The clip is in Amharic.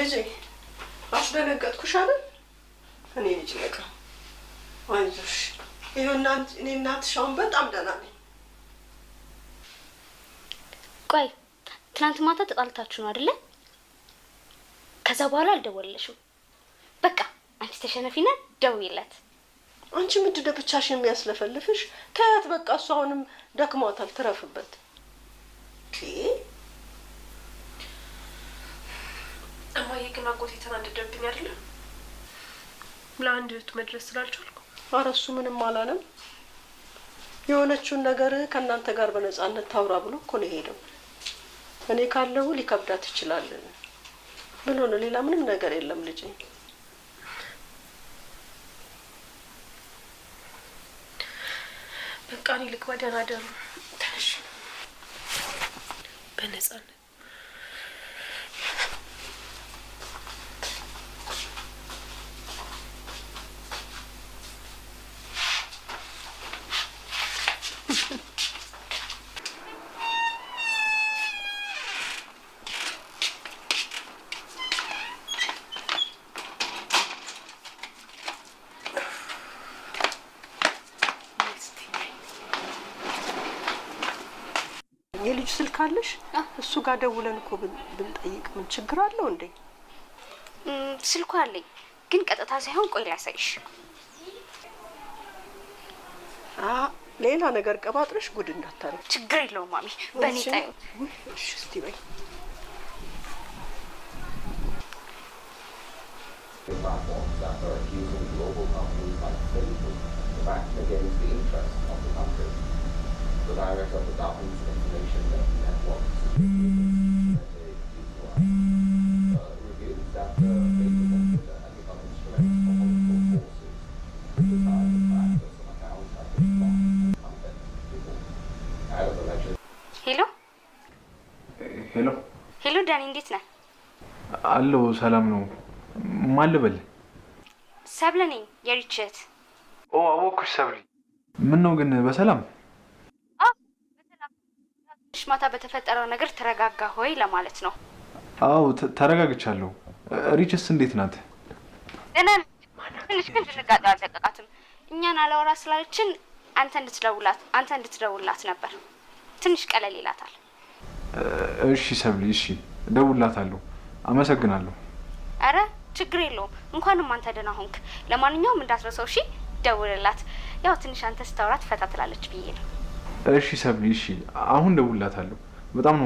ልጄ አስደነገጥኩሽ አይደል? እኔ ልጅ ነቃ አይዞሽ። ይኸውና እኔ እናትሽ አሁን በጣም ደህና ነኝ። ቆይ ትናንት ማታ ተጣልታችሁ ነው አይደለ? ከዛ በኋላ አልደወለሽም። በቃ አንቺ ተሸነፊና ደውይለት። አንቺ ምንድን ነው ብቻሽን የሚያስለፈልፍሽ? ከያት በቃ እሱ አሁንም ደክሟታል፣ ትረፍበት። እማዬ ግን አጎቴ ተናደደብኝ አይደለ? ለአንድ እህቱ መድረስ ስላልቻልኩ። ኧረ እሱ ምንም አላለም። የሆነችውን ነገር ከእናንተ ጋር በነጻነት ታውራ ብሎ እኮ ነው የሄደው። እኔ ካለው ሊከብዳት ይችላል ብሎ ነው። ሌላ ምንም ነገር የለም ልጄ። በቃ እኔ ልግባ። ደህና ደሩ። ተነሽ። በነጻነት የልጅ ስልክ አለሽ? እሱ ጋር ደውለን እኮ ብንጠይቅ ምን ችግር አለው እንዴ? ስልኩ አለኝ ግን ቀጥታ ሳይሆን ቆይ ላሳይሽ። ሌላ ነገር ቀባጥረሽ ጉድ እንዳታረግ። ችግር የለውም ማሚ፣ በእኔ ጣዩ። እሺ እስቲ በይ። The director of the government's information networks reveals that Facebook has become an instrument for political forces to decide the fact that some accounts have been blocked content people out of election. ሄሎ ዳኒ፣ እንዴት ነህ? አሎ ሰላም ነው። ማን ልበል? ሰብለ ነኝ፣ የሪችት። አወኩሽ ሰብሊ። ምን ነው ግን በሰላም? ማታ በተፈጠረው ነገር ተረጋጋ ሆይ ለማለት ነው። አዎ ተረጋግቻለሁ። ሪችስ እንዴት ናት? ትንሽ ግን ድንጋጤ አልለቀቃትም። እኛን አላወራ ስላለችን አንተ እንድትደውላት ነበር። ትንሽ ቀለል ይላታል። እሺ ሰብሊ፣ እሺ እደውልላታለሁ። አመሰግናለሁ። አረ ችግር የለውም። እንኳንም አንተ ደህና ሆንክ። ለማንኛውም እንዳትረሳው እሺ? ደውልላት። ያው ትንሽ አንተ ስታወራት ፈታ ትላለች ብዬ ነው። እሺ ሰብሊ፣ እሺ አሁን ደውልላታለሁ። በጣም ነው